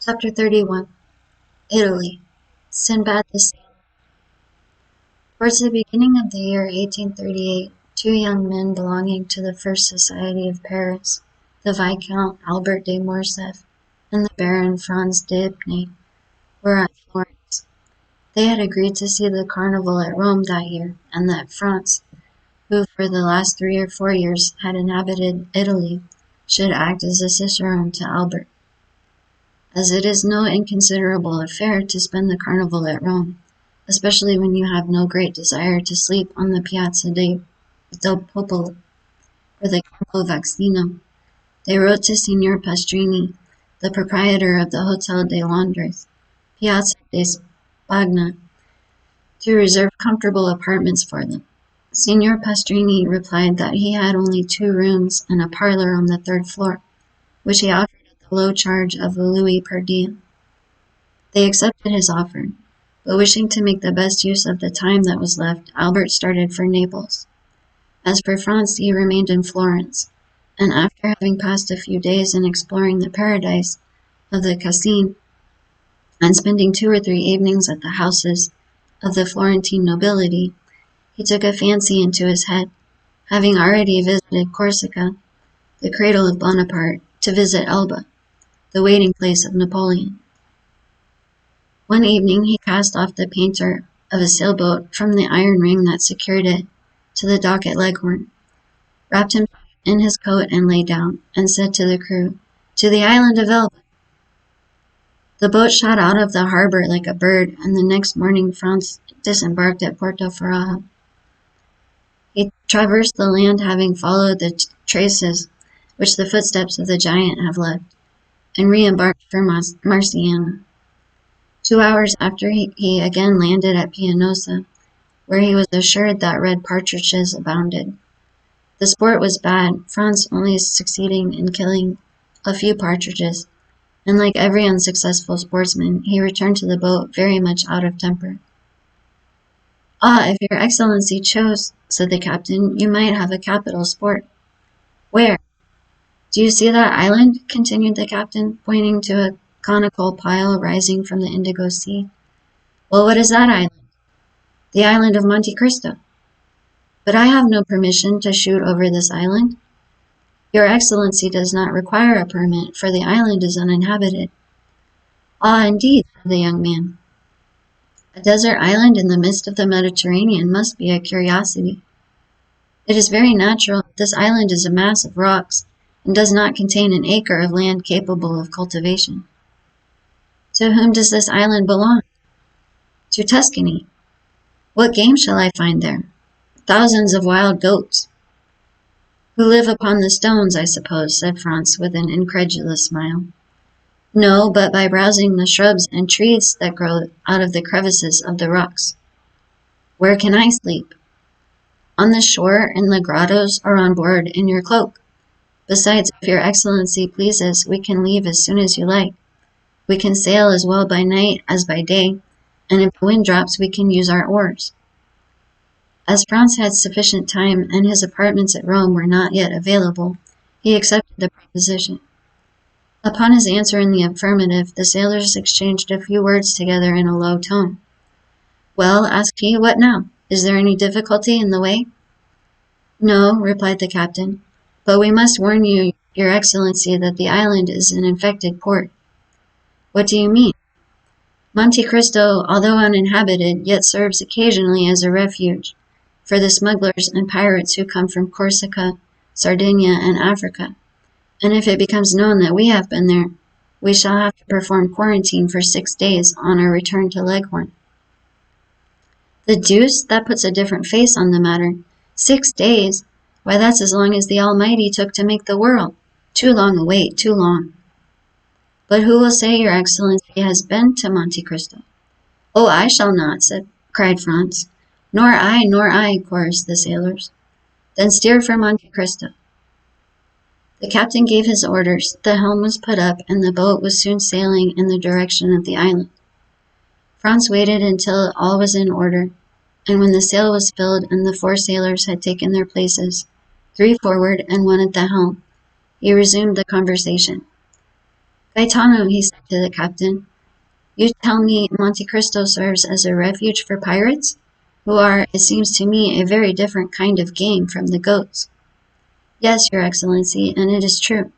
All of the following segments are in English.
Chapter 31. Italy. Sinbad the Sailor. Towards the beginning of the year 1838, two young men belonging to the First Society of Paris, the Viscount Albert de Morcerf and the Baron Franz d'Épinay, were at Florence. They had agreed to see the carnival at Rome that year, and that Franz, who for the last 3 or 4 years had inhabited Italy, should act as a cicerone to Albert. As it is no inconsiderable affair to spend the carnival at Rome, especially when you have no great desire to sleep on the Piazza del Popolo or the Campo Vaccino, they wrote to Signor Pastrini, the proprietor of the Hotel de Londres, Piazza de Spagna, to reserve comfortable apartments for them. Signor Pastrini replied that he had only 2 rooms and a parlor on the 3rd floor, which he offered at the low charge of a louis per diem. They accepted his offer, but wishing to make the best use of the time that was left, Albert started for Naples. As for Franz, he remained in Florence, and after having passed a few days in exploring the paradise of the Cascine, and spending 2 or 3 evenings at the houses of the Florentine nobility, he took a fancy into his head, having already visited Corsica, the cradle of Bonaparte, to visit Elba, the waiting place of Napoleon. One evening he cast off the painter of a sailboat from the iron ring that secured it to the dock at Leghorn, wrapped himself in his coat and lay down, and said to the crew, "To the island of Elba." The boat shot out of the harbor like a bird, and the next morning Franz disembarked at Portoferrajo. He traversed the land, having followed the traces which the footsteps of the giant have left, and re-embarked for Marciana. 2 hours after he again landed at Pianosa, where he was assured that red partridges abounded. The sport was bad, Franz only succeeding in killing a few partridges, and like every unsuccessful sportsman, he returned to the boat very much out of temper. "Ah, if your Excellency chose," said the captain, "you might have a capital sport." "Where?" "Do you see that island?" continued the captain, pointing to a conical pile rising from the indigo sea. "Well, what is that island?" "The island of Monte Cristo." "But I have no permission to shoot over this island." "Your Excellency does not require a permit, for the island is uninhabited." "Ah, indeed," said the young man. "A desert island in the midst of the Mediterranean must be a curiosity." "It is very natural. This island is a mass of rocks, and does not contain an acre of land capable of cultivation." "To whom does this island belong?" "To Tuscany." "What game shall I find there?" "Thousands of wild goats." "Who live upon the stones, I suppose," said Franz with an incredulous smile. "No, but by browsing the shrubs and trees that grow out of the crevices of the rocks." "Where can I sleep?" "On the shore, in the grottos, or on board in your cloak. Besides, if your Excellency pleases, we can leave as soon as you like. We can sail as well by night as by day, and if the wind drops, we can use our oars." As Franz had sufficient time, and his apartments at Rome were not yet available, he accepted the proposition. Upon his answer in the affirmative, the sailors exchanged a few words together in a low tone. "Well," asked he, "what now? Is there any difficulty in the way?" "No," replied the captain, "but we must warn you, your Excellency, that the island is an infected port." "What do you mean?" "Monte Cristo, although uninhabited, yet serves occasionally as a refuge for the smugglers and pirates who come from Corsica, Sardinia, and Africa, and if it becomes known that we have been there, we shall have to perform quarantine for 6 days on our return to Leghorn." "The deuce, that puts a different face on the matter. 6 days? Why, that's as long as the Almighty took to make the world. Too long a wait, too long." "But who will say your Excellency has been to Monte Cristo?" "Oh, I shall not," cried Franz. Nor I," chorused the sailors. "Then steer for Monte Cristo." The captain gave his orders, the helm was put up, and the boat was soon sailing in the direction of the island. Franz waited until all was in order, and when the sail was filled and the 4 sailors had taken their places, 3 forward and 1 at the helm, he resumed the conversation. Gaetano, he said to the captain, you tell me Monte Cristo serves as a refuge for pirates, who are, it seems to me, a very different kind of game from the goats. Yes, Your Excellency, and it is true.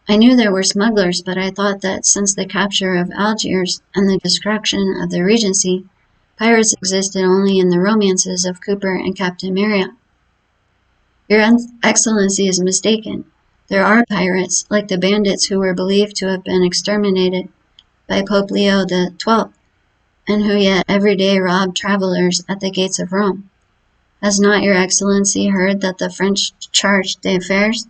I knew there were smugglers, but I thought that since the capture of Algiers and the destruction of the Regency, pirates existed only in the romances of Cooper and Captain Marryat. Your Excellency is mistaken. There are pirates, like the bandits who were believed to have been exterminated by Pope Leo XII, and who yet every day rob travelers at the gates of Rome. Has not Your Excellency heard that the French Charge d'Affaires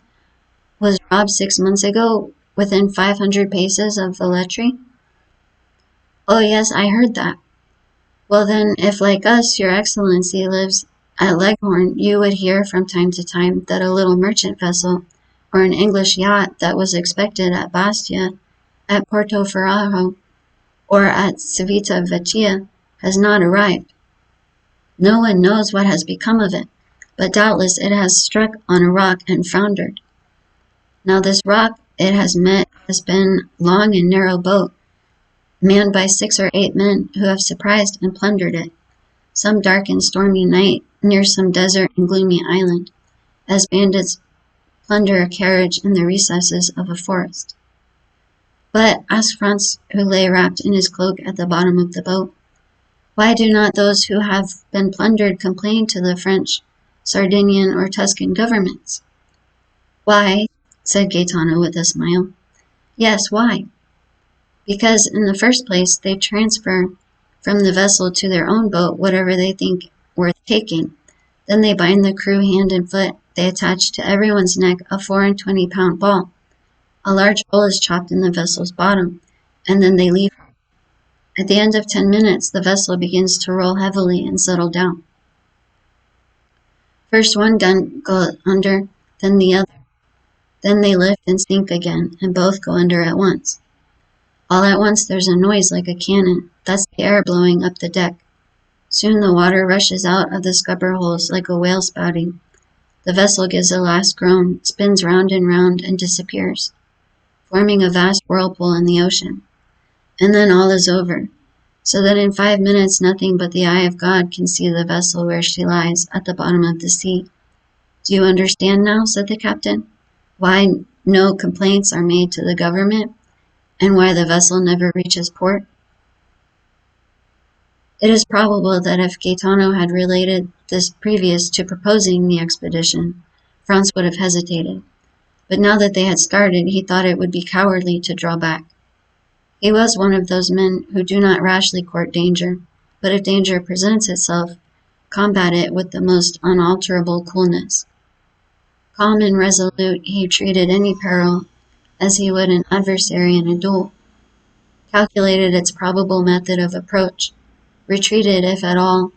was robbed 6 months ago within 500 paces of Velletri? Oh yes, I heard that. Well then, if like us, Your Excellency lives at Leghorn, you would hear from time to time that a little merchant vessel, or an English yacht that was expected at Bastia, at Porto Ferrajo, or at Civita Vecchia, has not arrived. No one knows what has become of it, but doubtless it has struck on a rock and foundered. Now this rock it has met has been a long and narrow boat, manned by 6 or 8 men who have surprised and plundered it, some dark and stormy night near some desert and gloomy island, as bandits plunder a carriage in the recesses of a forest. But, asked Franz, who lay wrapped in his cloak at the bottom of the boat, why do not those who have been plundered complain to the French, Sardinian, or Tuscan governments? Why, said Gaetano with a smile. Yes, why? Because, in the first place, they transfer from the vessel to their own boat whatever they think worth taking. Then they bind the crew hand and foot. They attach to everyone's neck a 24-pound ball. A large hole is chopped in the vessel's bottom, and then they leave her. At the end of 10 minutes, the vessel begins to roll heavily and settle down. First one gun goes under, then the other. Then they lift and sink again, and both go under at once. All at once there's a noise like a cannon. That's the air blowing up the deck. Soon the water rushes out of the scupper holes like a whale spouting. The vessel gives a last groan, spins round and disappears, forming a vast whirlpool in the ocean. And then all is over, so that in 5 minutes nothing but the eye of God can see the vessel where she lies at the bottom of the sea. Do you understand now, said the captain, why no complaints are made to the government, and why the vessel never reaches port? It is probable that if Gaetano had related this previous to proposing the expedition, Franz would have hesitated. But now that they had started, he thought it would be cowardly to draw back. He was one of those men who do not rashly court danger, but if danger presents itself, combat it with the most unalterable coolness. Calm and resolute, he treated any peril as he would an adversary in a duel, calculated its probable method of approach, retreated, if at all,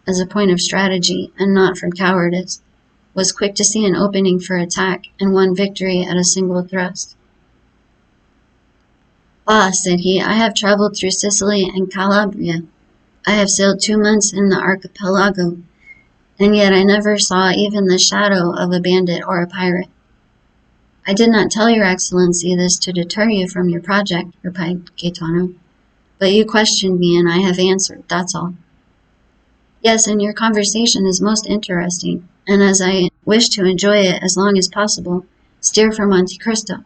as a point of strategy and not from cowardice, was quick to see an opening for attack, and won victory at a single thrust. Ah, said he, I have traveled through Sicily and Calabria. I have sailed 2 months in the archipelago, and yet I never saw even the shadow of a bandit or a pirate. I did not tell Your Excellency this to deter you from your project, replied Gaetano, but you questioned me and I have answered, that's all. Yes, and your conversation is most interesting, and as I wish to enjoy it as long as possible, steer for Monte Cristo.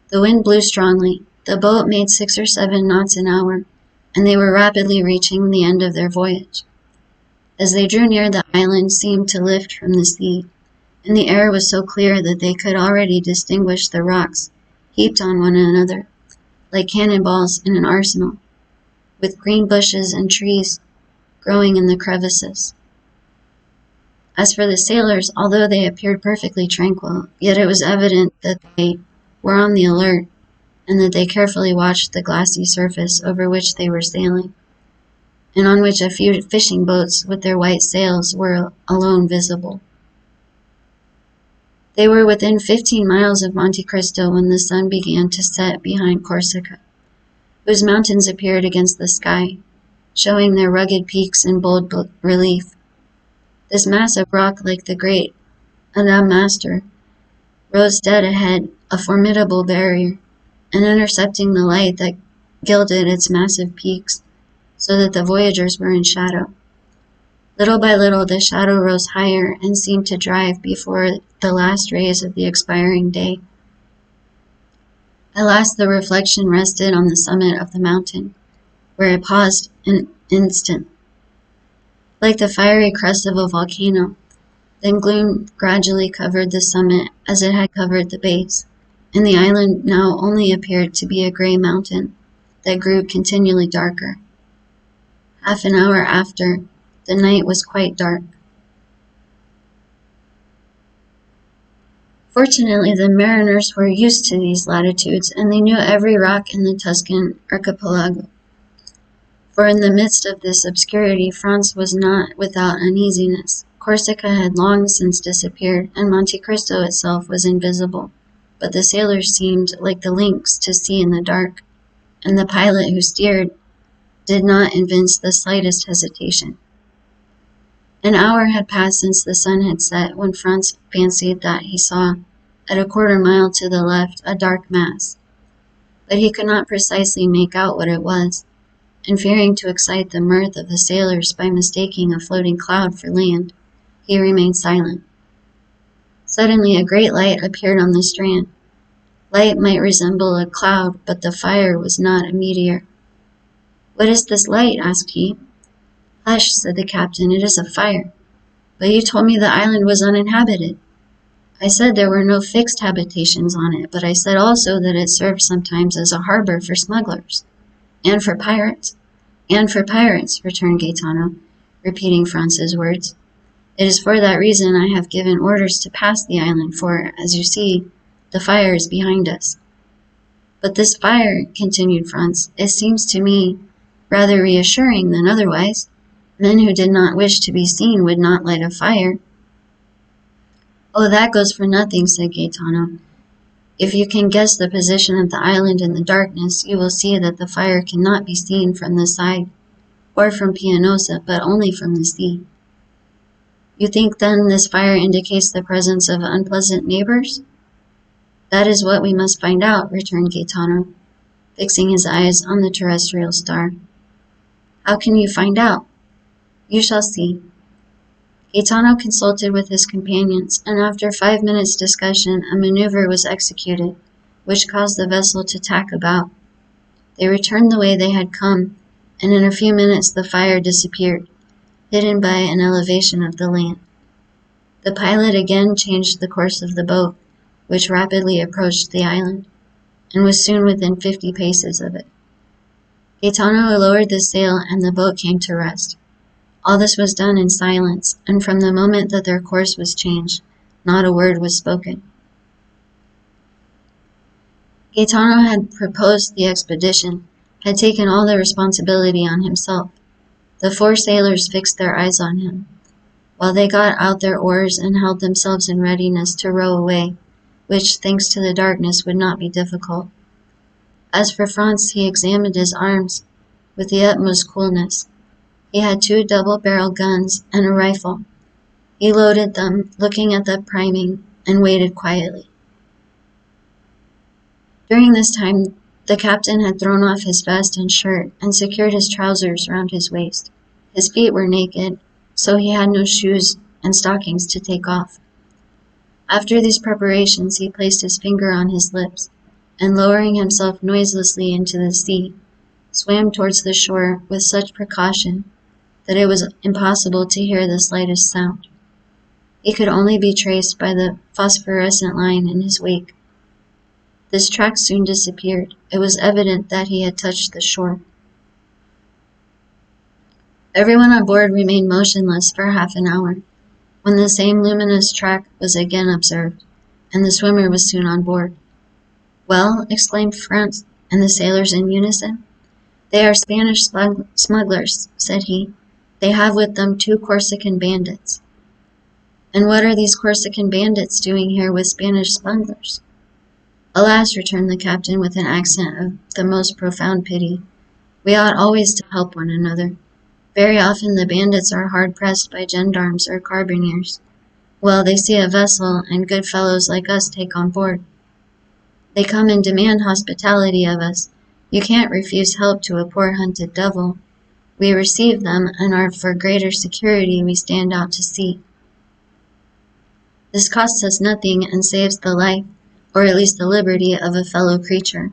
The wind blew strongly. The boat made 6 or 7 knots an hour, and they were rapidly reaching the end of their voyage. As they drew near, the island seemed to lift from the sea, and the air was so clear that they could already distinguish the rocks heaped on one another, like cannonballs in an arsenal, with green bushes and trees growing in the crevices. As for the sailors, although they appeared perfectly tranquil, yet it was evident that they were on the alert, and that they carefully watched the glassy surface over which they were sailing, and on which a few fishing boats with their white sails were alone visible. They were within 15 miles of Monte Cristo when the sun began to set behind Corsica, whose mountains appeared against the sky, showing their rugged peaks in bold relief. This mass of rock, like the great Adam Master, rose dead ahead, a formidable barrier, and intercepting the light that gilded its massive peaks, so that the voyagers were in shadow. Little by little the shadow rose higher and seemed to drive before the last rays of the expiring day. At last the reflection rested on the summit of the mountain, where it paused an instant, like the fiery crest of a volcano. Then gloom gradually covered the summit as it had covered the base, and the island now only appeared to be a gray mountain that grew continually darker. Half an hour after, the night was quite dark. Fortunately, the mariners were used to these latitudes, and they knew every rock in the Tuscan archipelago. For in the midst of this obscurity, France was not without uneasiness. Corsica had long since disappeared, and Monte Cristo itself was invisible. But the sailors seemed like the lynx to see in the dark, and the pilot who steered did not evince the slightest hesitation. An hour had passed since the sun had set when Franz fancied that he saw, at a quarter-mile to the left, a dark mass. But he could not precisely make out what it was, and fearing to excite the mirth of the sailors by mistaking a floating cloud for land, he remained silent. Suddenly a great light appeared on the strand. Light might resemble a cloud, but the fire was not a meteor. "What is this light?" asked he. "Hush," said the captain, "it is a fire." "But you told me the island was uninhabited." "I said there were no fixed habitations on it, but I said also that it served sometimes as a harbor for smugglers." "And for pirates?" "And for pirates," returned Gaetano, repeating Franz's words. "It is for that reason I have given orders to pass the island, for, as you see, the fire is behind us." "But this fire," continued Franz, "it seems to me rather reassuring than otherwise. Men who did not wish to be seen would not light a fire." "Oh, that goes for nothing," said Gaetano. "If you can guess the position of the island in the darkness, you will see that the fire cannot be seen from this side, or from Pianosa, but only from the sea." "You think then this fire indicates the presence of unpleasant neighbors?" "That is what we must find out," returned Gaetano, fixing his eyes on the terrestrial star. "How can you find out?" "You shall see." Gaetano consulted with his companions, and after 5 minutes' discussion, a maneuver was executed, which caused the vessel to tack about. They returned the way they had come, and in a few minutes the fire disappeared, hidden by an elevation of the land. The pilot again changed the course of the boat, which rapidly approached the island, and was soon within 50 paces of it. Gaetano lowered the sail, and the boat came to rest. All this was done in silence, and from the moment that their course was changed, not a word was spoken. Gaetano had proposed the expedition, had taken all the responsibility on himself. The 4 sailors fixed their eyes on him, while they got out their oars and held themselves in readiness to row away, which, thanks to the darkness, would not be difficult. As for Franz, he examined his arms with the utmost coolness. He had 2 double-barreled guns and a rifle. He loaded them, looking at the priming, and waited quietly. During this time, the captain had thrown off his vest and shirt and secured his trousers round his waist. His feet were naked, so he had no shoes and stockings to take off. After these preparations, he placed his finger on his lips, and lowering himself noiselessly into the sea, swam towards the shore with such precaution that it was impossible to hear the slightest sound. He could only be traced by the phosphorescent line in his wake. This track soon disappeared. It was evident that he had touched the shore. Everyone on board remained motionless for half an hour, when the same luminous track was again observed, and the swimmer was soon on board. "Well," exclaimed Franz and the sailors in unison. "They are Spanish smugglers," said he. "They have with them 2 Corsican bandits." "And what are these Corsican bandits doing here with Spanish smugglers?" "Alas," returned the captain with an accent of the most profound pity, "we ought always to help one another. Very often the bandits are hard pressed by gendarmes or carbineers. Well, they see a vessel, and good fellows like us take on board. They come and demand hospitality of us. You can't refuse help to a poor hunted devil. We receive them, and are for greater security we stand out to sea. This costs us nothing and saves the life, or at least the liberty, of a fellow creature,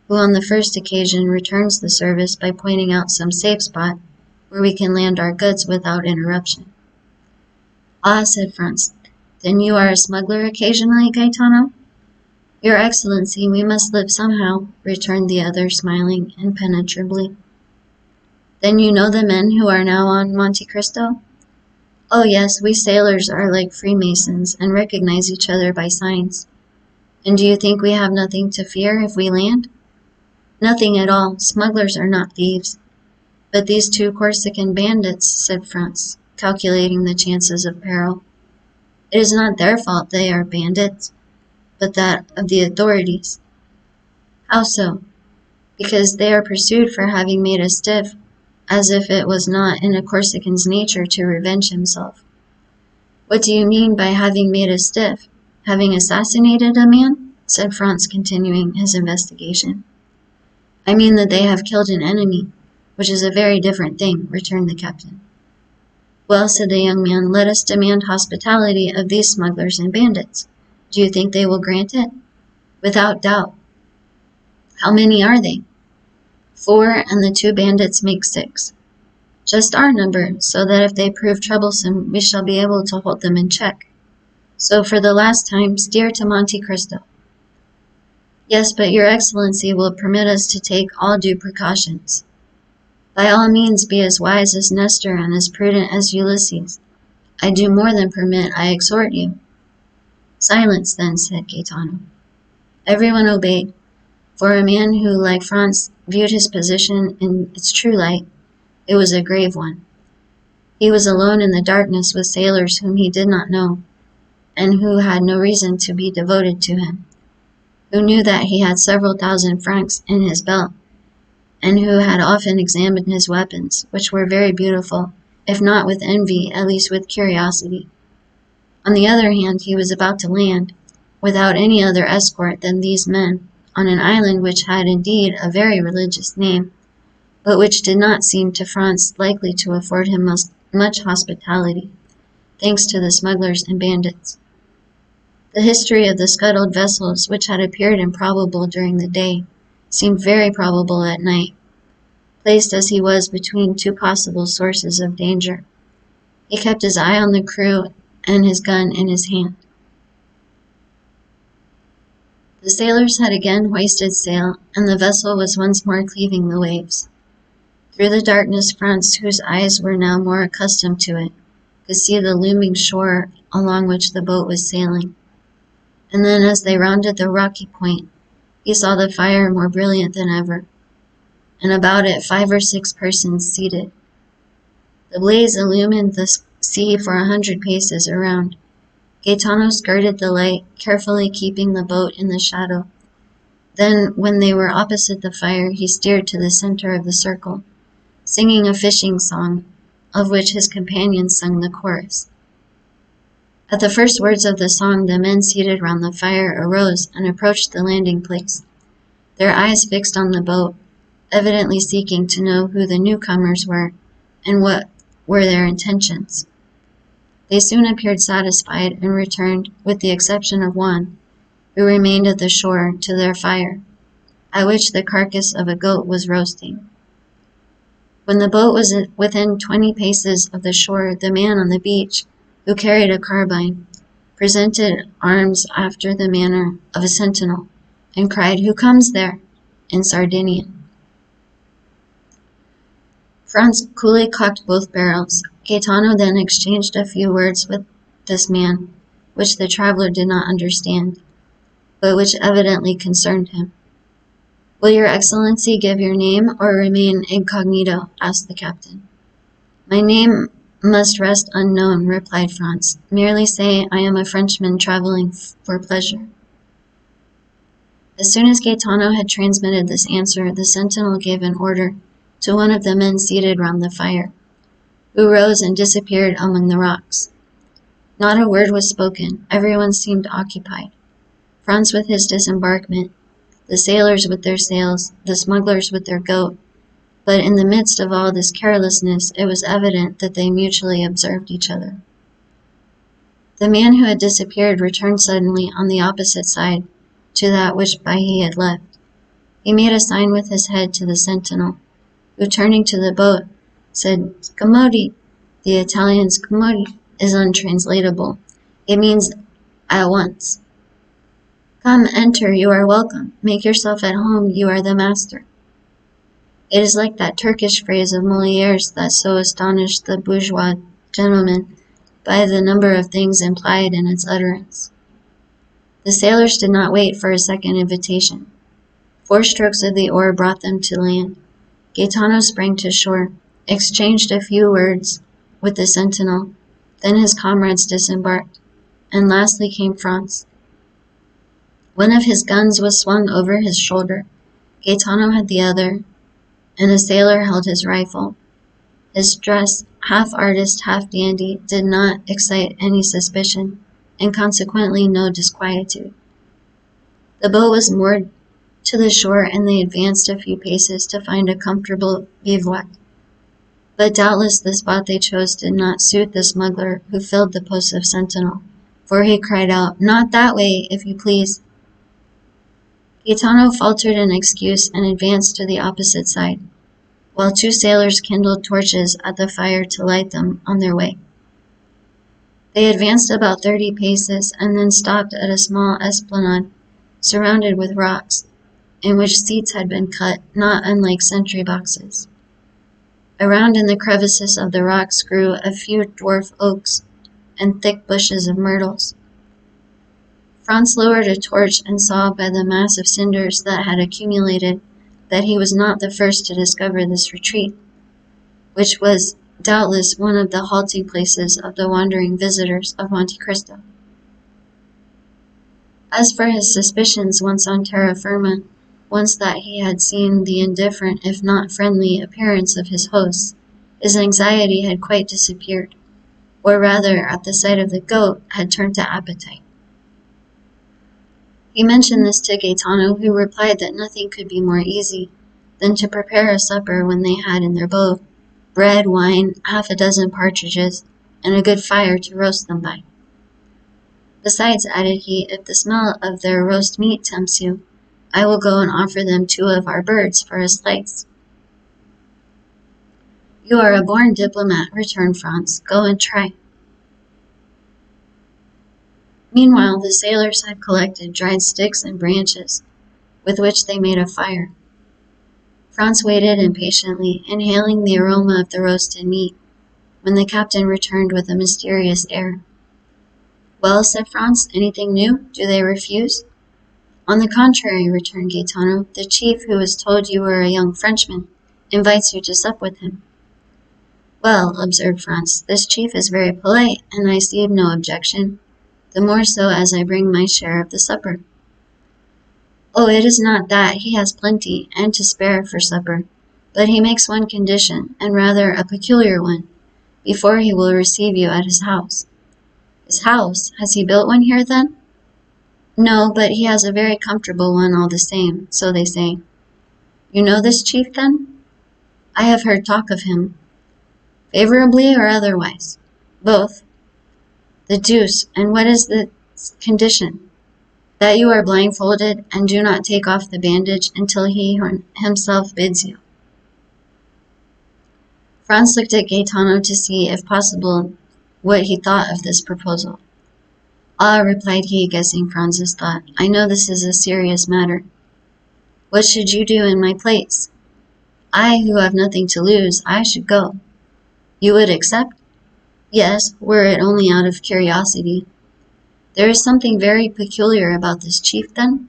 who on the first occasion returns the service by pointing out some safe spot where we can land our goods without interruption. Ah, said Franz, then you are a smuggler occasionally, Gaetano? Your Excellency, we must live somehow, returned the other, smiling impenetrably. Then you know the men who are now on Monte Cristo? Oh yes, we sailors are like Freemasons and recognize each other by signs. And do you think we have nothing to fear if we land? Nothing at all. Smugglers are not thieves. But these two Corsican bandits, said Franz, calculating the chances of peril. It is not their fault they are bandits, but that of the authorities. How so? Because they are pursued for having made us stiff, as if it was not in a Corsican's nature to revenge himself. What do you mean by having made us stiff? Having assassinated a man? Said Franz, continuing his investigation. I mean that they have killed an enemy, which is a very different thing, returned the captain. Well, said the young man, let us demand hospitality of these smugglers and bandits. Do you think they will grant it? Without doubt. How many are they? 4, and the 2 bandits make 6. Just our number, so that if they prove troublesome, we shall be able to hold them in check. So for the last time, steer to Monte Cristo. Yes, but your Excellency will permit us to take all due precautions. By all means be as wise as Nestor and as prudent as Ulysses. I do more than permit, I exhort you. Silence then, said Gaetano. Everyone obeyed. For a man who, like Franz, viewed his position in its true light, it was a grave one. He was alone in the darkness with sailors whom he did not know, and who had no reason to be devoted to him, who knew that he had several thousand francs in his belt, and who had often examined his weapons, which were very beautiful, if not with envy, at least with curiosity. On the other hand, he was about to land, without any other escort than these men, on an island which had indeed a very religious name, but which did not seem to Franz likely to afford him much hospitality, thanks to the smugglers and bandits. The history of the scuttled vessels, which had appeared improbable during the day, seemed very probable at night, placed as he was between 2 possible sources of danger. He kept his eye on the crew and his gun in his hand. The sailors had again hoisted sail, and the vessel was once more cleaving the waves. Through the darkness, Franz, whose eyes were now more accustomed to it, could see the looming shore along which the boat was sailing. And then, as they rounded the rocky point, he saw the fire more brilliant than ever, and about it 5 or 6 persons seated. The blaze illumined the sea for 100 paces around. Gaetano skirted the light, carefully keeping the boat in the shadow. Then, when they were opposite the fire, he steered to the center of the circle, singing a fishing song, of which his companions sung the chorus. At the first words of the song, the men seated round the fire arose and approached the landing place, their eyes fixed on the boat, evidently seeking to know who the newcomers were and what were their intentions. They soon appeared satisfied and returned, with the exception of one, who remained at the shore, to their fire, at which the carcass of a goat was roasting. When the boat was within 20 paces of the shore, the man on the beach, who carried a carbine, presented arms after the manner of a sentinel, and cried, "Who comes there?" in Sardinian. Franz coolly cocked both barrels. Gaetano then exchanged a few words with this man, which the traveler did not understand, but which evidently concerned him. "Will your Excellency give your name or remain incognito?" asked the captain. "My name must rest unknown," replied Franz. "Merely say I am a Frenchman traveling for pleasure." As soon as Gaetano had transmitted this answer, the sentinel gave an order to one of the men seated round the fire, who rose and disappeared among the rocks. Not a word was spoken. Everyone seemed occupied. Franz with his disembarkment, the sailors with their sails, the smugglers with their goat. But in the midst of all this carelessness, it was evident that they mutually observed each other. The man who had disappeared returned suddenly on the opposite side to that which by he had left. He made a sign with his head to the sentinel, who, turning to the boat, said, "Scamoti." The Italian "scamoti" is untranslatable. It means at once. "Come, enter, you are welcome. Make yourself at home, you are the master." It is like that Turkish phrase of Moliere's that so astonished the bourgeois gentleman by the number of things implied in its utterance. The sailors did not wait for a second invitation. 4 strokes of the oar brought them to land. Gaetano sprang to shore, exchanged a few words with the sentinel, then his comrades disembarked, and lastly came Franz. One of his guns was swung over his shoulder. Gaetano had the other, and a sailor held his rifle. His dress, half artist, half dandy, did not excite any suspicion, and consequently no disquietude. The boat was moored to the shore, and they advanced a few paces to find a comfortable bivouac. But doubtless the spot they chose did not suit the smuggler who filled the post of sentinel, for he cried out, "Not that way, if you please." Gaetano faltered an excuse and advanced to the opposite side, while 2 sailors kindled torches at the fire to light them on their way. They advanced about 30 paces and then stopped at a small esplanade surrounded with rocks, in which seats had been cut, not unlike sentry boxes. Around in the crevices of the rocks grew a few dwarf oaks and thick bushes of myrtles. Franz lowered a torch and saw by the mass of cinders that had accumulated that he was not the first to discover this retreat, which was doubtless one of the halting places of the wandering visitors of Monte Cristo. As for his suspicions once on terra firma, once that he had seen the indifferent, if not friendly, appearance of his hosts, his anxiety had quite disappeared, or rather, at the sight of the goat, had turned to appetite. He mentioned this to Gaetano, who replied that nothing could be more easy than to prepare a supper when they had in their boat bread, wine, 6 partridges, and a good fire to roast them by. "Besides," added he, "if the smell of their roast meat tempts you, I will go and offer them 2 of our birds for a slice." "You are a born diplomat," returned Franz. "Go and try." Meanwhile, the sailors had collected dried sticks and branches, with which they made a fire. Franz waited impatiently, inhaling the aroma of the roasted meat, when the captain returned with a mysterious air. "Well," said Franz, "anything new? Do they refuse?" "On the contrary," returned Gaetano, "the chief, who has told you are a young Frenchman, invites you to sup with him." "Well," observed Franz, "this chief is very polite, and I see no objection, the more so as I bring my share of the supper." "Oh, it is not that. He has plenty, and to spare, for supper. But he makes one condition, and rather a peculiar one, before he will receive you at his house." "His house? Has he built one here, then?" "No, but he has a very comfortable one all the same, so they say." "You know this chief, then?" "I have heard talk of him." "Favorably or otherwise?" "Both." "The deuce! And what is the condition?" "That you are blindfolded, and do not take off the bandage until he himself bids you." Franz looked at Gaetano to see, if possible, what he thought of this proposal. "Ah," replied he, guessing Franz's thought, "I know this is a serious matter. What should you do in my place?" "I, who have nothing to lose, I should go." "You would accept?" "Yes, were it only out of curiosity." "There is something very peculiar about this chief, then?"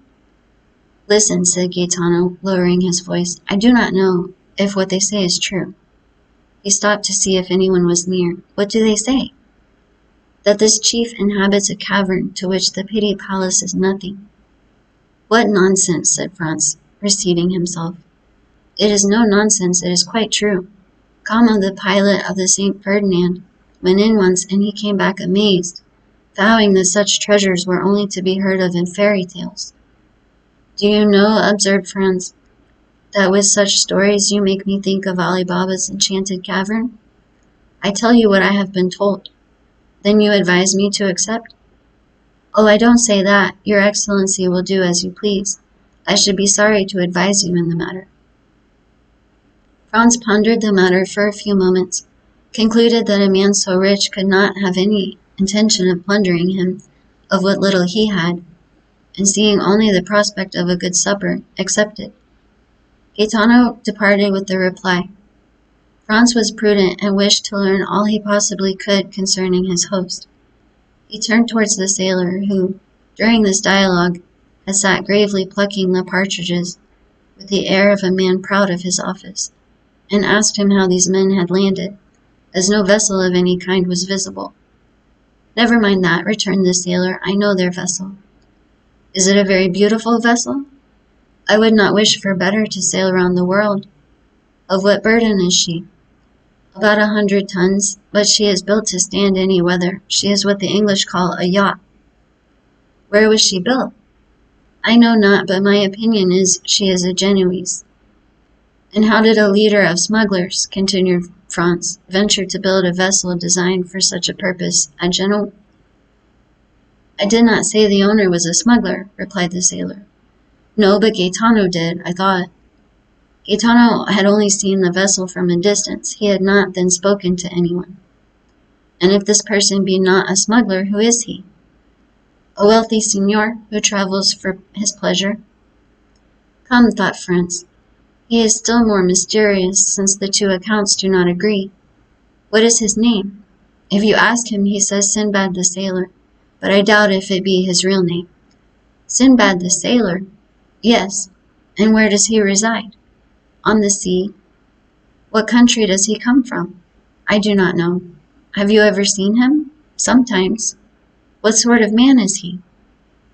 "Listen," said Gaetano, lowering his voice. "I do not know if what they say is true." He stopped to see if anyone was near. "What do they say?" "That this chief inhabits a cavern to which the Pitti Palace is nothing." "What nonsense," said Franz, reseating himself. "It is no nonsense, it is quite true. Gama, the pilot of the St. Ferdinand, went in once, and he came back amazed, vowing that such treasures were only to be heard of in fairy tales." Do you know, observed Franz, that with such stories you make me think of Ali Baba's enchanted cavern? I tell you what I have been told. Then you advise me to accept? Oh, I don't say that. Your Excellency will do as you please. I should be sorry to advise you in the matter. Franz pondered the matter for a few moments, concluded that a man so rich could not have any intention of plundering him of what little he had, and seeing only the prospect of a good supper, accepted. Gaetano departed with the reply. Franz was prudent and wished to learn all he possibly could concerning his host. He turned towards the sailor, who, during this dialogue, had sat gravely plucking the partridges, with the air of a man proud of his office, and asked him how these men had landed, as no vessel of any kind was visible. Never mind that, returned the sailor, I know their vessel. Is it a very beautiful vessel? I would not wish for better to sail around the world. Of what burden is she? About 100 tons, but she is built to stand any weather. She is what the English call a yacht. Where was she built? I know not, but my opinion is she is a Genoese. And how did a leader of smugglers, continued Franz, venture to build a vessel designed for such a purpose at Genoa? I did not say the owner was a smuggler, replied the sailor. No, but Gaetano did, I thought. Gaetano had only seen the vessel from a distance. He had not then spoken to anyone. And if this person be not a smuggler, who is he? A wealthy signor who travels for his pleasure. Come, thought Franz. He is still more mysterious, since the two accounts do not agree. What is his name? If you ask him, he says Sinbad the sailor, but I doubt if it be his real name. Sinbad the sailor? Yes. And where does he reside? On the sea. What country does he come from? I do not know. Have you ever seen him? Sometimes. What sort of man is he?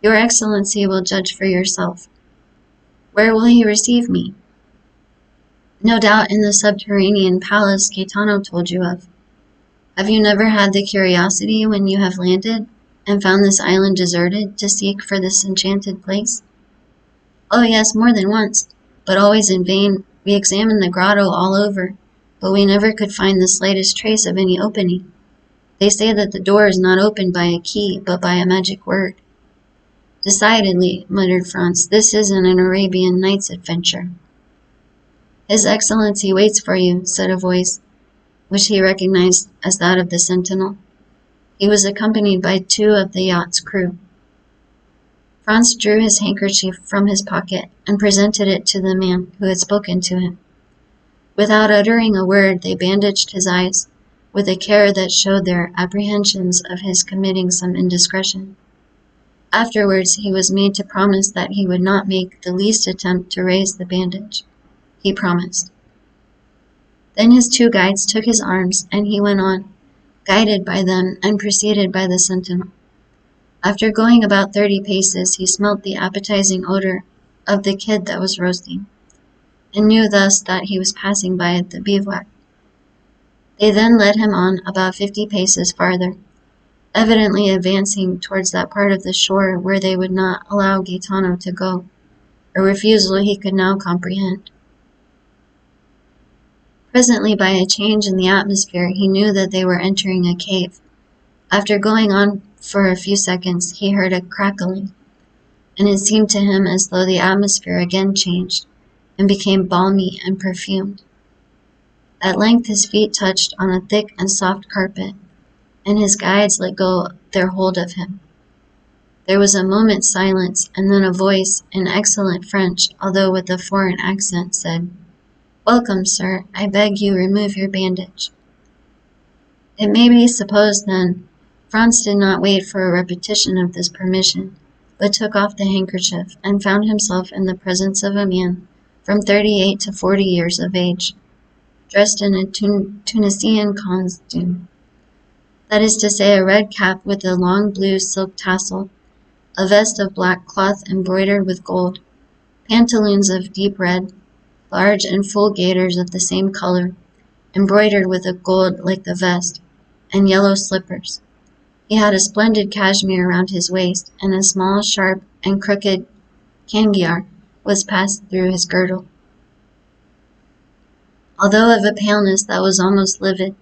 Your Excellency will judge for yourself. Where will he receive me? No doubt in the subterranean palace Gaetano told you of. Have you never had the curiosity, when you have landed, and found this island deserted, to seek for this enchanted place? Oh yes, more than once, but always in vain. We examined the grotto all over, but we never could find the slightest trace of any opening. They say that the door is not opened by a key, but by a magic word. Decidedly, muttered Franz, this isn't an Arabian Nights adventure. His Excellency waits for you, said a voice, which he recognized as that of the sentinel. He was accompanied by 2 of the yacht's crew. Franz drew his handkerchief from his pocket and presented it to the man who had spoken to him. Without uttering a word, they bandaged his eyes, with a care that showed their apprehensions of his committing some indiscretion. Afterwards, he was made to promise that he would not make the least attempt to raise the bandage. He promised. Then his 2 guides took his arms, and he went on, guided by them and preceded by the sentinel. After going about 30 paces, he smelt the appetizing odor of the kid that was roasting, and knew thus that he was passing by the bivouac. They then led him on about 50 paces farther, evidently advancing towards that part of the shore where they would not allow Gaetano to go, a refusal he could now comprehend. Presently, by a change in the atmosphere, he knew that they were entering a cave. After going on for a few seconds, he heard a crackling, and it seemed to him as though the atmosphere again changed and became balmy and perfumed. At length his feet touched on a thick and soft carpet, and his guides let go their hold of him. There was a moment's silence, and then a voice, in excellent French, although with a foreign accent, said, "Welcome, sir. I beg you remove your bandage." It may be supposed, then, Franz did not wait for a repetition of this permission, but took off the handkerchief, and found himself in the presence of a man from 38 to 40 years of age, dressed in a Tunisian costume. That is to say, a red cap with a long blue silk tassel, a vest of black cloth embroidered with gold, pantaloons of deep red, large and full gaiters of the same color, embroidered with a gold like the vest, and yellow slippers. He had a splendid cashmere around his waist, and a small, sharp, and crooked cangiar was passed through his girdle. Although of a paleness that was almost livid,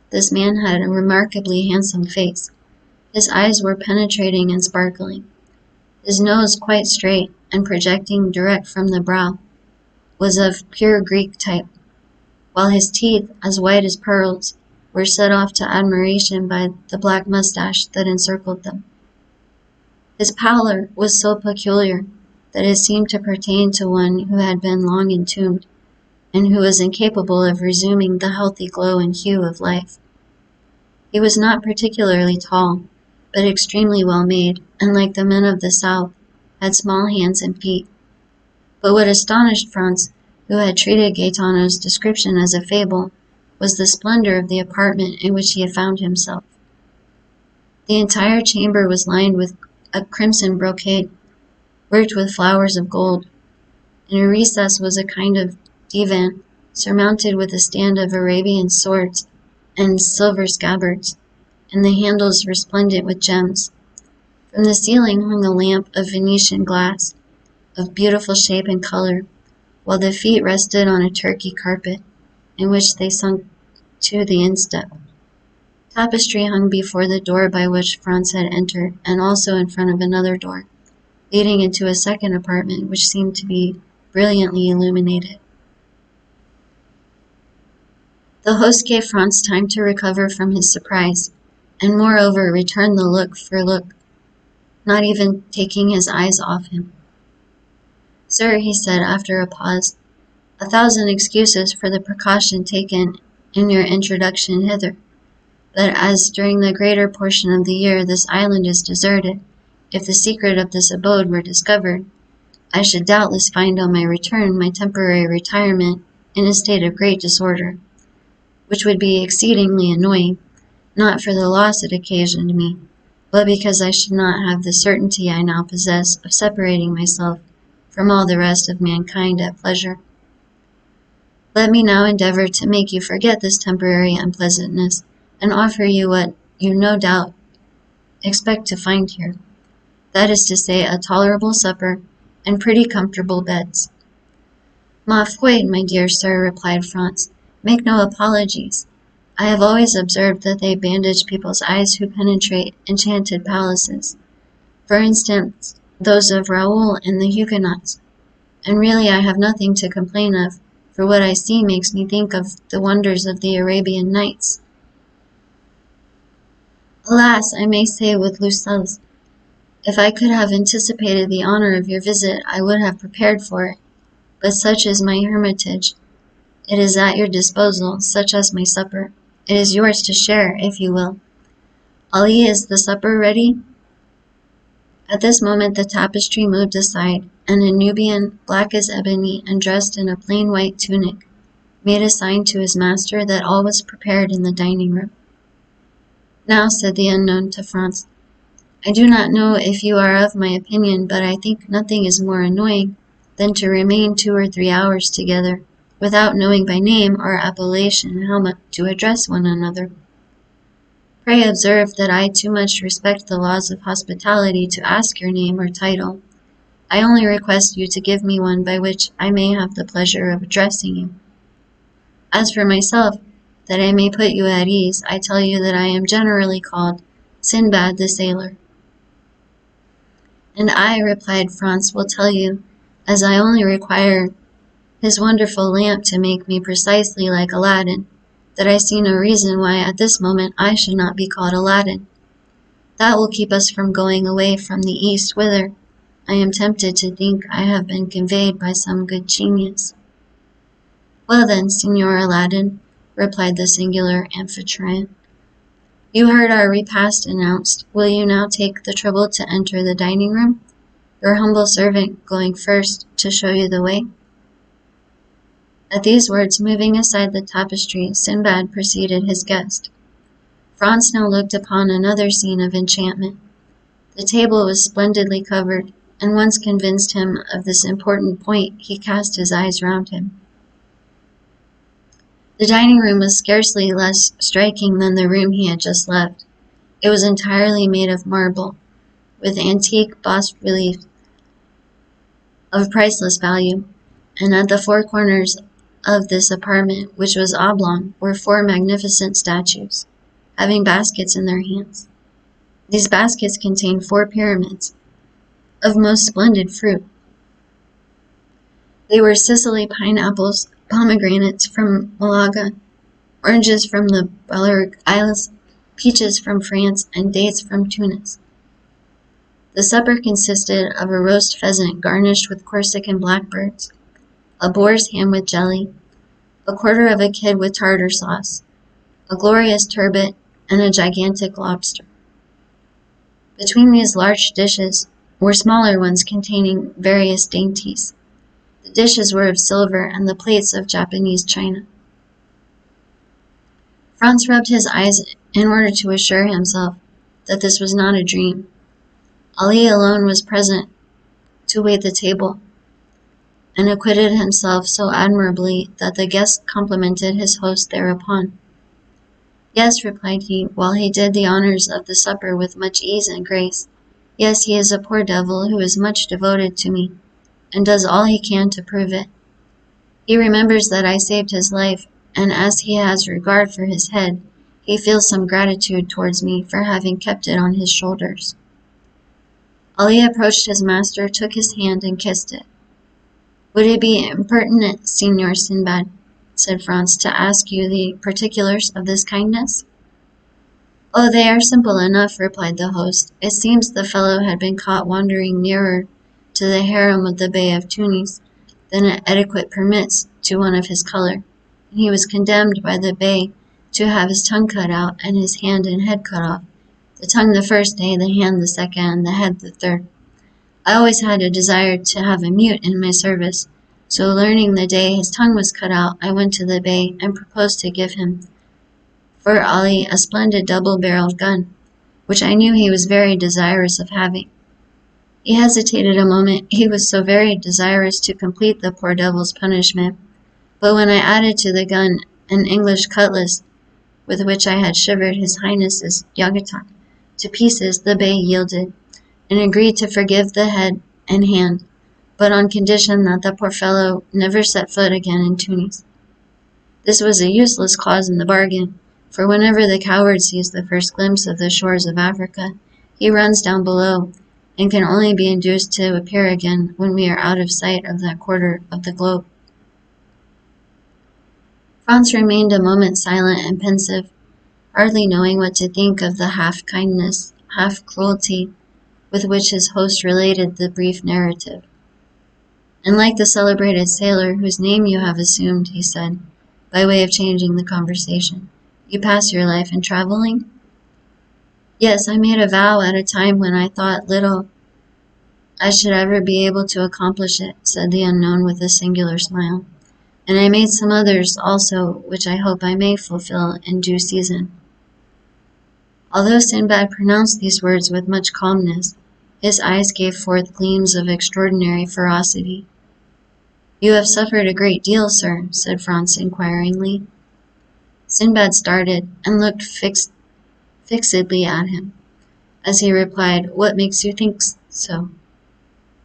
this man had a remarkably handsome face. His eyes were penetrating and sparkling. His nose, quite straight and projecting direct from the brow, was of pure Greek type, while his teeth, as white as pearls, were set off to admiration by the black mustache that encircled them. His pallor was so peculiar that it seemed to pertain to one who had been long entombed, and who was incapable of resuming the healthy glow and hue of life. He was not particularly tall, but extremely well made, and like the men of the South, had small hands and feet. But what astonished Franz, who had treated Gaetano's description as a fable, was the splendor of the apartment in which he had found himself. The entire chamber was lined with a crimson brocade, worked with flowers of gold. In a recess was a kind of divan, surmounted with a stand of Arabian swords and silver scabbards, and the handles resplendent with gems. From the ceiling hung a lamp of Venetian glass, of beautiful shape and color, while the feet rested on a Turkey carpet, in which they sunk to the instep. Tapestry hung before the door by which Franz had entered, and also in front of another door, leading into a second apartment which seemed to be brilliantly illuminated. The host gave Franz time to recover from his surprise, and moreover returned the look for look, not even taking his eyes off him. "Sir," he said after a pause, "a thousand excuses for the precaution taken in your introduction hither. But as during the greater portion of the year this island is deserted, if the secret of this abode were discovered, I should doubtless find on my return my temporary retirement in a state of great disorder, which would be exceedingly annoying, not for the loss it occasioned me, but because I should not have the certainty I now possess of separating myself from all the rest of mankind at pleasure. Let me now endeavor to make you forget this temporary unpleasantness, and offer you what you no doubt expect to find here, that is to say, a tolerable supper and pretty comfortable beds." "Ma foi, my dear sir," replied Franz, "make no apologies. I have always observed that they bandage people's eyes who penetrate enchanted palaces, for instance, those of Raoul and the Huguenots, and really I have nothing to complain of, for what I see makes me think of the wonders of the Arabian Nights. Alas, I may say with Lussel's, if I could have anticipated the honor of your visit, I would have prepared for it. But such is my hermitage. It is at your disposal, such as my supper. It is yours to share, if you will. Ali, is the supper ready?" At this moment the tapestry moved aside, and a Nubian, black as ebony and dressed in a plain white tunic, made a sign to his master that all was prepared in the dining room. "Now," said the unknown to Franz, "I do not know if you are of my opinion, but I think nothing is more annoying than to remain 2 or 3 hours together, without knowing by name or appellation how much to address one another. Pray observe that I too much respect the laws of hospitality to ask your name or title. I only request you to give me one by which I may have the pleasure of addressing you. As for myself, that I may put you at ease, I tell you that I am generally called Sinbad the sailor." "And I," replied Franz, "will tell you, as I only require his wonderful lamp to make me precisely like Aladdin, that I see no reason why at this moment I should not be called Aladdin. That will keep us from going away from the east, whither I am tempted to think I have been conveyed by some good genius." "Well then, Signor Aladdin," replied the singular amphitryon, "you heard our repast announced. Will you now take the trouble to enter the dining room, your humble servant going first to show you the way?" At these words, moving aside the tapestry, Sinbad preceded his guest. Franz now looked upon another scene of enchantment. The table was splendidly covered, and once convinced him of this important point, he cast his eyes round him. The dining room was scarcely less striking than the room he had just left. It was entirely made of marble, with antique bas-reliefs of priceless value, and at the four corners of this apartment, which was oblong, were four magnificent statues, having baskets in their hands. These baskets contained four pyramids of most splendid fruit. They were Sicily pineapples, pomegranates from Malaga, oranges from the Balearic Isles, peaches from France, and dates from Tunis. The supper consisted of a roast pheasant garnished with Corsican blackbirds, a boar's ham with jelly, a quarter of a kid with tartar sauce, a glorious turbot, and a gigantic lobster. Between these large dishes were smaller ones containing various dainties. The dishes were of silver and the plates of Japanese china. Franz rubbed his eyes in order to assure himself that this was not a dream. Ali alone was present to wait the table, and acquitted himself so admirably that the guest complimented his host thereupon. Yes, replied he, while he did the honors of the supper with much ease and grace. Yes, he is a poor devil who is much devoted to me, and does all he can to prove it. He remembers that I saved his life, and as he has regard for his head, he feels some gratitude towards me for having kept it on his shoulders. Ali approached his master, took his hand, and kissed it. Would it be impertinent, Signor Sinbad, said Franz, to ask you the particulars of this kindness? Oh, they are simple enough, replied the host. It seems the fellow had been caught wandering nearer to the harem of the Bey of Tunis than etiquette permits to one of his color, and he was condemned by the Bey to have his tongue cut out and his hand and head cut off, the tongue the first day, the hand the second, and the head the third. I always had a desire to have a mute in my service, so learning the day his tongue was cut out, I went to the Bey and proposed to give him, for Ali, a splendid double-barreled gun, which I knew he was very desirous of having. He hesitated a moment, he was so very desirous to complete the poor devil's punishment, but when I added to the gun an English cutlass, with which I had shivered his Highness's yagatan to pieces, the Bey yielded, and agreed to forgive the head and hand, but on condition that the poor fellow never set foot again in Tunis. This was a useless clause in the bargain, for whenever the coward sees the first glimpse of the shores of Africa, he runs down below, and can only be induced to appear again when we are out of sight of that quarter of the globe. Franz remained a moment silent and pensive, hardly knowing what to think of the half-kindness, half-cruelty with which his host related the brief narrative. And like the celebrated sailor whose name you have assumed, he said, by way of changing the conversation, you pass your life in traveling? Yes, I made a vow at a time when I thought little I should ever be able to accomplish it, said the unknown with a singular smile, and I made some others also which I hope I may fulfill in due season. Although Sinbad pronounced these words with much calmness, his eyes gave forth gleams of extraordinary ferocity. You have suffered a great deal, sir, said Franz inquiringly. Sinbad started and looked fixedly at him, as he replied, What makes you think so?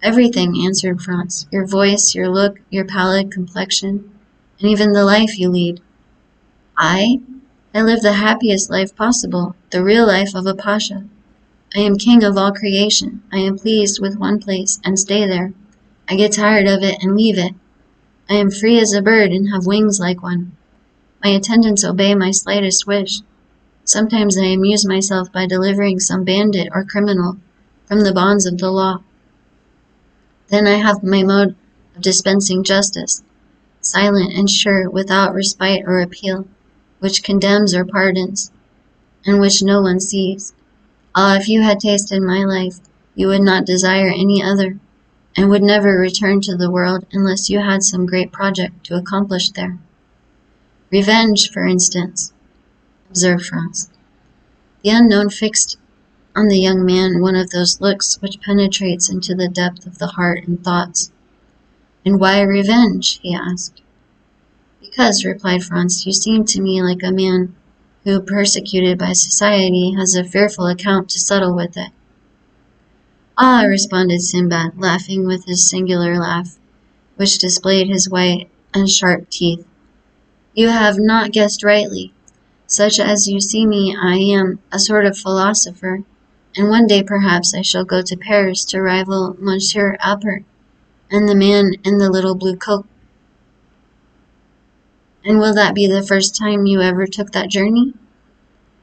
Everything, answered Franz, your voice, your look, your pallid complexion, and even the life you lead. I live the happiest life possible, the real life of a pasha. I am king of all creation. I am pleased with one place and stay there. I get tired of it and leave it. I am free as a bird and have wings like one. My attendants obey my slightest wish. Sometimes I amuse myself by delivering some bandit or criminal from the bonds of the law. Then I have my mode of dispensing justice, silent and sure, without respite or appeal, which condemns or pardons, and which no one sees. Ah, if you had tasted my life, you would not desire any other, and would never return to the world unless you had some great project to accomplish there. Revenge, for instance, observed Franz. The unknown fixed on the young man one of those looks which penetrates into the depth of the heart and thoughts. And why revenge? He asked. Because, replied Franz, you seem to me like a man who, persecuted by society, has a fearful account to settle with it. Ah, responded Sinbad, laughing with his singular laugh, which displayed his white and sharp teeth. You have not guessed rightly. Such as you see me, I am a sort of philosopher, and one day perhaps I shall go to Paris to rival Monsieur Albert and the man in the little blue coat. And will that be the first time you ever took that journey?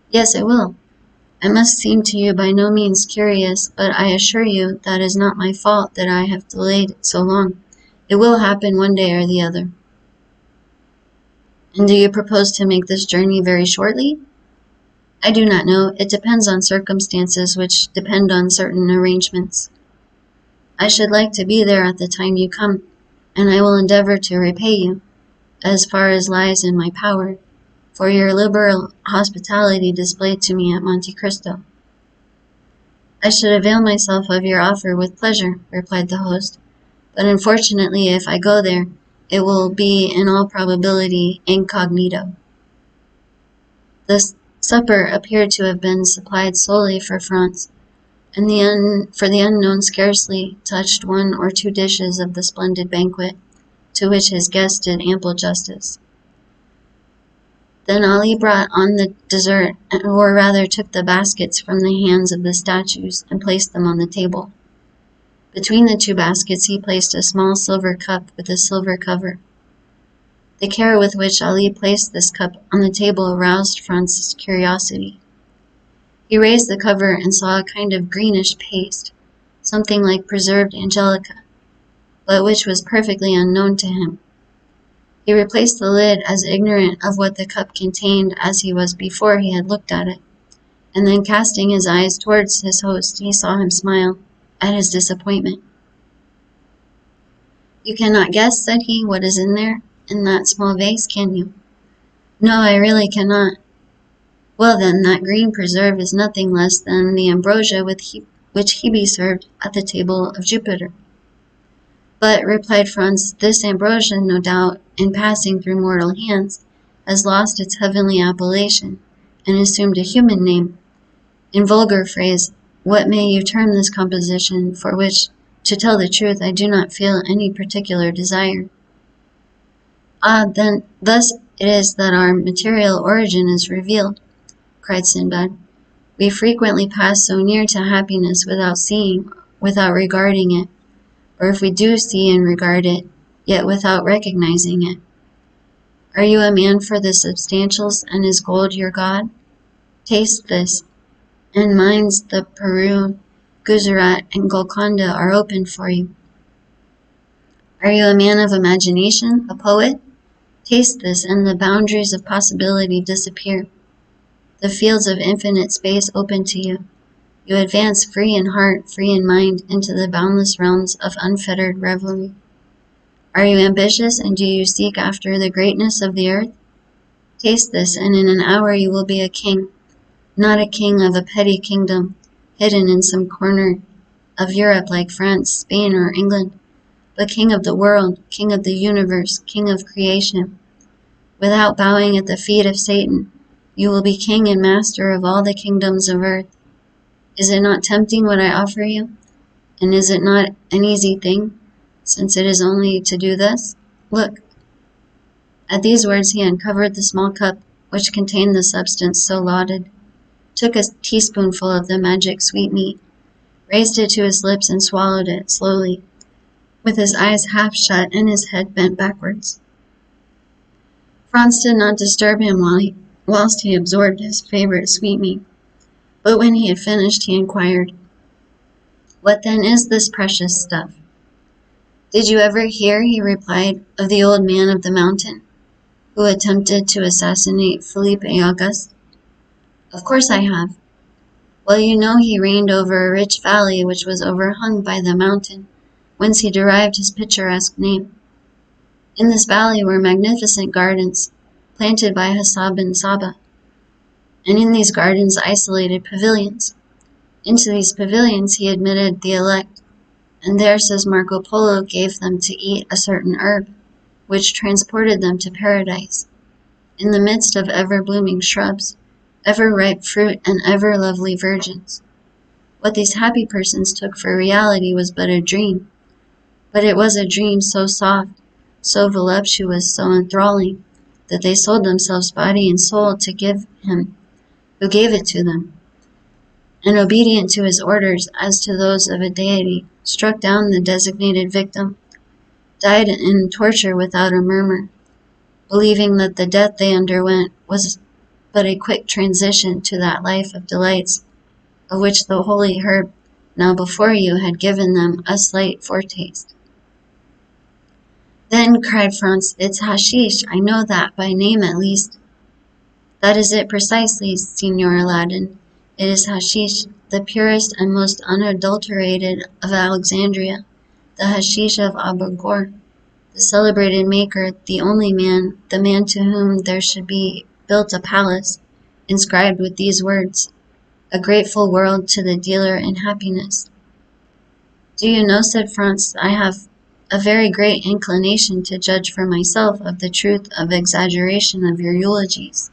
Yes, it will. I must seem to you by no means curious, but I assure you that is not my fault that I have delayed it so long. It will happen one day or the other. And do you propose to make this journey very shortly? I do not know. It depends on circumstances which depend on certain arrangements. I should like to be there at the time you come, and I will endeavor to repay you, as far as lies in my power, for your liberal hospitality displayed to me at Monte Cristo. I should avail myself of your offer with pleasure, replied the host, but unfortunately if I go there, it will be in all probability incognito. The supper appeared to have been supplied solely for Franz, and for the unknown scarcely touched one or two dishes of the splendid banquet, to which his guests did ample justice. Then Ali brought on the dessert, or rather took the baskets from the hands of the statues and placed them on the table. Between the two baskets he placed a small silver cup with a silver cover. The care with which Ali placed this cup on the table aroused Franz's curiosity. He raised the cover and saw a kind of greenish paste, something like preserved angelica, but which was perfectly unknown to him. He replaced the lid as ignorant of what the cup contained as he was before he had looked at it, and then casting his eyes towards his host, he saw him smile at his disappointment. You cannot guess, said he, what is in there, in that small vase, can you? No, I really cannot. Well then, that green preserve is nothing less than the ambrosia which Hebe served at the table of Jupiter. But, replied Franz, this ambrosia, no doubt, in passing through mortal hands, has lost its heavenly appellation, and assumed a human name. In vulgar phrase, what may you term this composition, for which, to tell the truth, I do not feel any particular desire? Ah, then, thus it is that our material origin is revealed, cried Sinbad. We frequently pass so near to happiness without seeing, without regarding it, or if we do see and regard it, yet without recognizing it. Are you a man for the substantials, and is gold your god? Taste this, and mines the Peru, Gujarat, and Golconda are open for you. Are you a man of imagination, a poet? Taste this, and the boundaries of possibility disappear. The fields of infinite space open to you. You advance free in heart, free in mind, into the boundless realms of unfettered revelry. Are you ambitious, and do you seek after the greatness of the earth? Taste this, and in an hour you will be a king, not a king of a petty kingdom, hidden in some corner of Europe like France, Spain, or England, but king of the world, king of the universe, king of creation. Without bowing at the feet of Satan, you will be king and master of all the kingdoms of earth. Is it not tempting what I offer you? And is it not an easy thing, since it is only to do thus? Look. At these words he uncovered the small cup which contained the substance so lauded, took a teaspoonful of the magic sweetmeat, raised it to his lips and swallowed it slowly, with his eyes half shut and his head bent backwards. Franz did not disturb him whilst he absorbed his favorite sweetmeat, but when he had finished he inquired, What then is this precious stuff? Did you ever hear, he replied, of the old man of the mountain, who attempted to assassinate Philippe Auguste? Of course I have. Well, you know he reigned over a rich valley which was overhung by the mountain, whence he derived his picturesque name. In this valley were magnificent gardens, planted by Hasab and Saba, and in these gardens isolated pavilions. Into these pavilions he admitted the elect, and there, says Marco Polo, gave them to eat a certain herb, which transported them to paradise, in the midst of ever-blooming shrubs, ever-ripe fruit, and ever-lovely virgins. What these happy persons took for reality was but a dream. But it was a dream so soft, so voluptuous, so enthralling, that they sold themselves body and soul to give him, who gave it to them, and obedient to his orders as to those of a deity, struck down the designated victim, died in torture without a murmur, believing that the death they underwent was but a quick transition to that life of delights of which the holy herb now before you had given them a slight foretaste. Then, cried Franz, it's hashish, I know that, by name at least. That is it precisely, Signor Aladdin. It is hashish, the purest and most unadulterated of Alexandria, the hashish of Abugor, the celebrated maker, the only man, the man to whom there should be built a palace, inscribed with these words, a grateful world to the dealer in happiness. Do you know, said Franz, I have a very great inclination to judge for myself of the truth of exaggeration of your eulogies.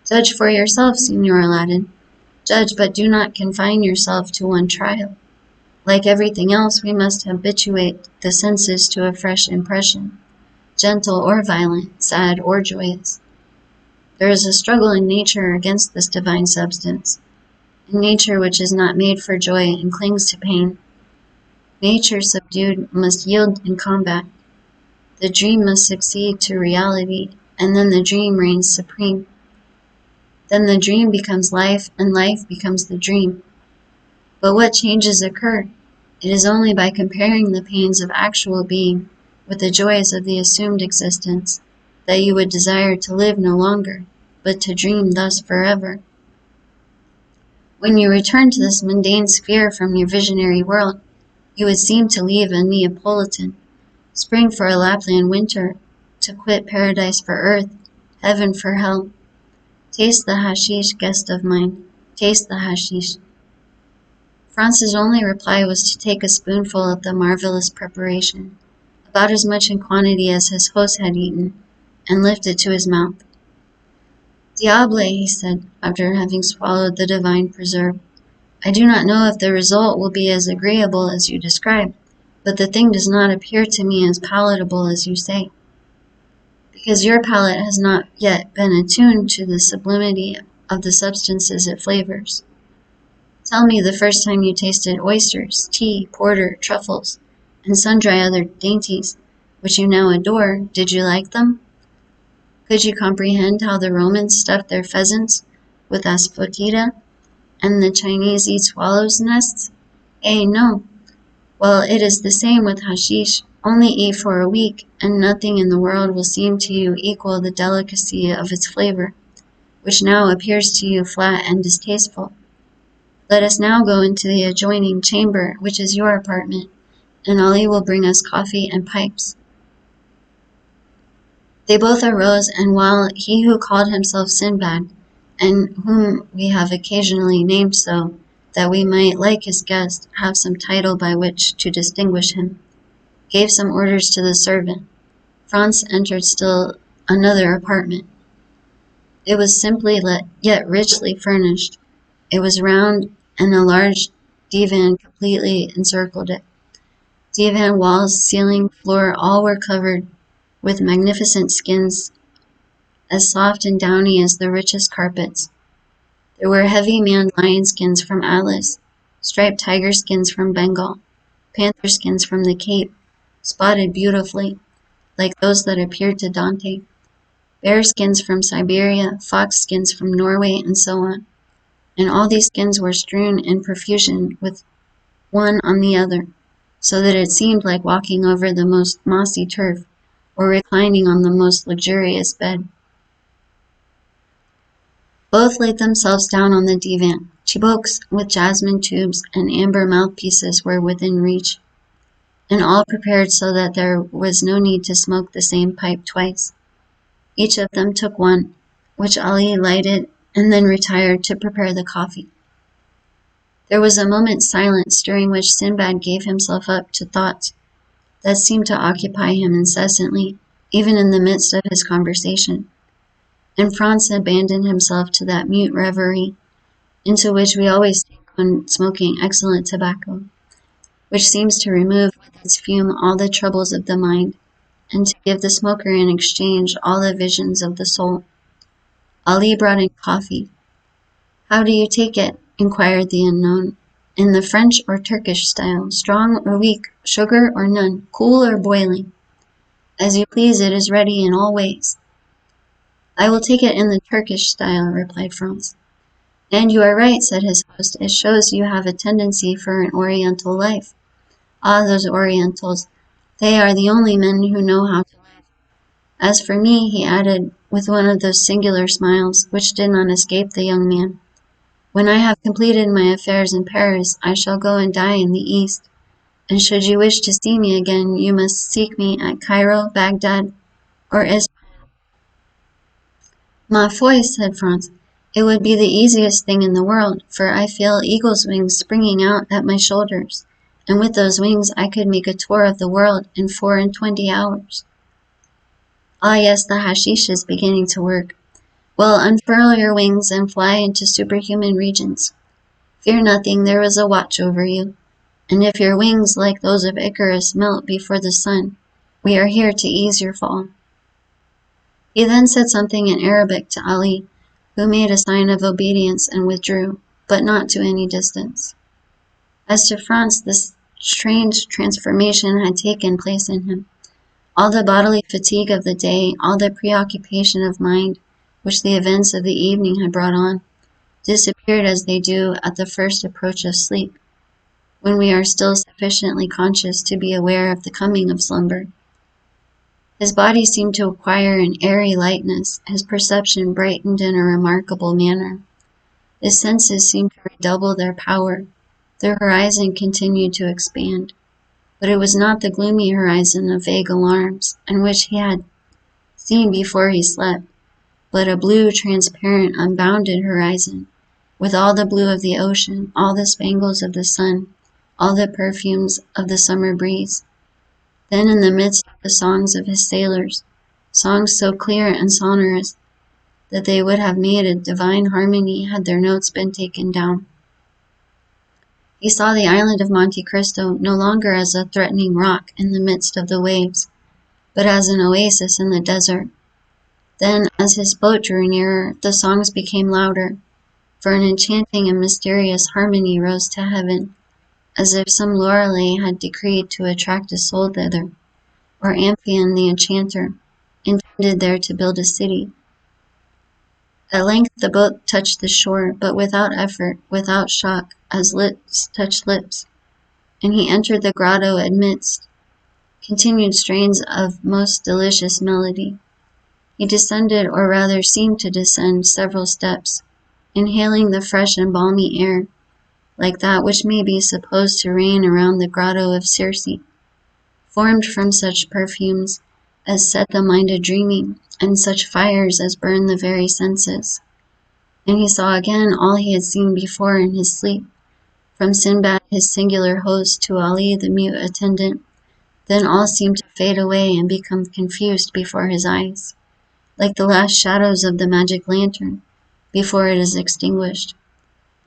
Judge for yourself, Signor Aladdin. Judge, but do not confine yourself to one trial. Like everything else, we must habituate the senses to a fresh impression, gentle or violent, sad or joyous. There is a struggle in nature against this divine substance, a nature which is not made for joy and clings to pain. Nature subdued must yield in combat. The dream must succeed to reality, and then the dream reigns supreme. Then the dream becomes life, and life becomes the dream. But what changes occur? It is only by comparing the pains of actual being with the joys of the assumed existence that you would desire to live no longer, but to dream thus forever. When you return to this mundane sphere from your visionary world, you would seem to leave a Neapolitan, spring for a Lapland winter, to quit paradise for earth, heaven for hell. Taste the hashish, guest of mine, taste the hashish. Franz's only reply was to take a spoonful of the marvelous preparation, about as much in quantity as his host had eaten, and lift it to his mouth. Diable, he said, after having swallowed the divine preserve, I do not know if the result will be as agreeable as you describe, but the thing does not appear to me as palatable as you say, because your palate has not yet been attuned to the sublimity of the substances it flavors. Tell me the first time you tasted oysters, tea, porter, truffles, and sundry other dainties, which you now adore, did you like them? Could you comprehend how the Romans stuffed their pheasants with asphodita, and the Chinese eat swallows' nests? No. Well, it is the same with hashish. Only eat for a week, and nothing in the world will seem to you equal the delicacy of its flavor, which now appears to you flat and distasteful. Let us now go into the adjoining chamber, which is your apartment, and Ali will bring us coffee and pipes. They both arose, and while he who called himself Sinbad, and whom we have occasionally named so, that we might, like his guest, have some title by which to distinguish him, gave some orders to the servant, Franz entered still another apartment. It was simply yet richly furnished. It was round, and a large divan completely encircled it. Divan walls, ceiling, floor, all were covered with magnificent skins, as soft and downy as the richest carpets. There were heavy maned lion skins from Atlas, striped tiger skins from Bengal, panther skins from the Cape, spotted beautifully, like those that appeared to Dante, bear skins from Siberia, fox skins from Norway, and so on. And all these skins were strewn in profusion with one on the other, so that it seemed like walking over the most mossy turf, or reclining on the most luxurious bed. Both laid themselves down on the divan. Chibouques with jasmine tubes and amber mouthpieces were within reach, and all prepared so that there was no need to smoke the same pipe twice. Each of them took one, which Ali lighted, and then retired to prepare the coffee. There was a moment's silence, during which Sinbad gave himself up to thoughts that seemed to occupy him incessantly, even in the midst of his conversation, and Franz abandoned himself to that mute reverie into which we always take on smoking excellent tobacco, which seems to remove with its fume all the troubles of the mind, and to give the smoker in exchange all the visions of the soul. Ali brought in coffee. "How do you take it?" inquired the unknown. "In the French or Turkish style, strong or weak, sugar or none, cool or boiling?" "As you please, it is ready in all ways." "I will take it in the Turkish style," replied Franz. "And you are right," said his host. "It shows you have a tendency for an Oriental life." "Ah, those Orientals! They are the only men who know how to live. As for me," he added, with one of those singular smiles which did not escape the young man, "when I have completed my affairs in Paris, I shall go and die in the East. And should you wish to see me again, you must seek me at Cairo, Baghdad, or Isfahan." "Ma foi," said Franz, "it would be the easiest thing in the world, for I feel eagle's wings springing out at my shoulders, and with those wings I could make a tour of the world in 24 hours. Ah, yes, the hashish is beginning to work. Well, unfurl your wings and fly into superhuman regions. Fear nothing, there is a watch over you. And if your wings, like those of Icarus, melt before the sun, we are here to ease your fall." He then said something in Arabic to Ali, who made a sign of obedience and withdrew, but not to any distance. As to Franz, this strange transformation had taken place in him. All the bodily fatigue of the day, all the preoccupation of mind which the events of the evening had brought on, disappeared as they do at the first approach of sleep, when we are still sufficiently conscious to be aware of the coming of slumber. His body seemed to acquire an airy lightness, his perception brightened in a remarkable manner. His senses seemed to redouble their power, the horizon continued to expand. But it was not the gloomy horizon of vague alarms, and which he had seen before he slept, but a blue, transparent, unbounded horizon, with all the blue of the ocean, all the spangles of the sun, all the perfumes of the summer breeze. Then in the midst of the songs of his sailors, songs so clear and sonorous that they would have made a divine harmony had their notes been taken down, he saw the island of Monte Cristo no longer as a threatening rock in the midst of the waves, but as an oasis in the desert. Then, as his boat drew nearer, the songs became louder, for an enchanting and mysterious harmony rose to heaven, as if some Lorelei had decreed to attract a soul thither, or Amphion the enchanter intended there to build a city. At length the boat touched the shore, but without effort, without shock, as lips touch lips, and he entered the grotto amidst continued strains of most delicious melody. He descended, or rather seemed to descend, several steps, inhaling the fresh and balmy air, like that which may be supposed to reign around the grotto of Circe, formed from such perfumes as set the mind a-dreaming, and such fires as burn the very senses. And he saw again all he had seen before in his sleep, from Sinbad his singular host to Ali the mute attendant. Then all seemed to fade away and become confused before his eyes, like the last shadows of the magic lantern before it is extinguished,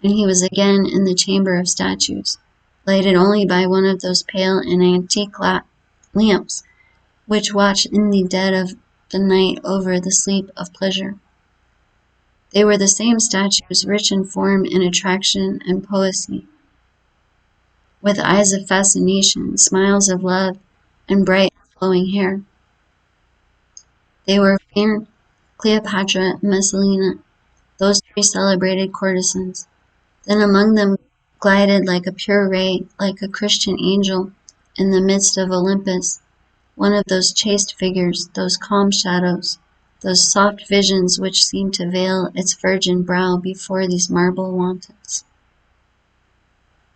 and he was again in the chamber of statues, lighted only by one of those pale and antique lamps which watch in the dead of the night over the sleep of pleasure. They were the same statues, rich in form and attraction and poesy, with eyes of fascination, smiles of love, and bright flowing hair. They were Fern, Cleopatra, and Messalina, those three celebrated courtesans. Then among them glided like a pure ray, like a Christian angel in the midst of Olympus, one of those chaste figures, those calm shadows, those soft visions which seemed to veil its virgin brow before these marble wantons.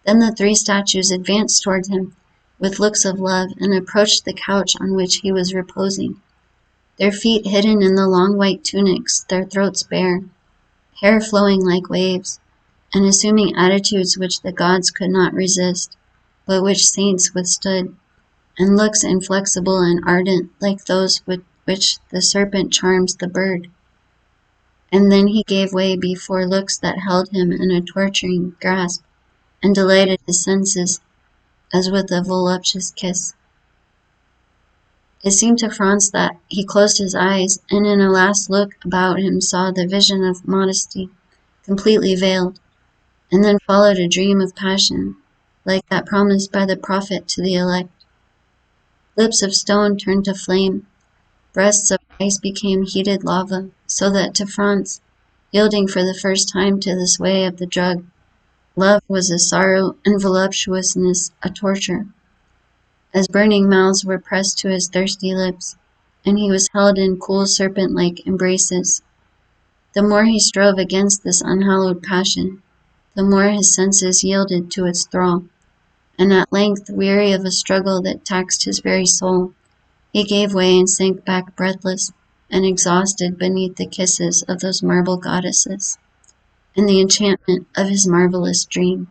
Then the three statues advanced toward him with looks of love and approached the couch on which he was reposing, their feet hidden in the long white tunics, their throats bare, hair flowing like waves, and assuming attitudes which the gods could not resist, but which saints withstood, and looks inflexible and ardent like those with which the serpent charms the bird. And then he gave way before looks that held him in a torturing grasp, and delighted his senses as with a voluptuous kiss. It seemed to Franz that he closed his eyes, and in a last look about him saw the vision of modesty, completely veiled, and then followed a dream of passion, like that promised by the prophet to the elect. Lips of stone turned to flame, breasts of ice became heated lava, so that to Franz, yielding for the first time to the sway of the drug, love was a sorrow and voluptuousness a torture, as burning mouths were pressed to his thirsty lips, and he was held in cool serpent-like embraces. The more he strove against this unhallowed passion, the more his senses yielded to its thrall, and at length, weary of a struggle that taxed his very soul, he gave way and sank back breathless and exhausted beneath the kisses of those marble goddesses, and the enchantment of his marvelous dream.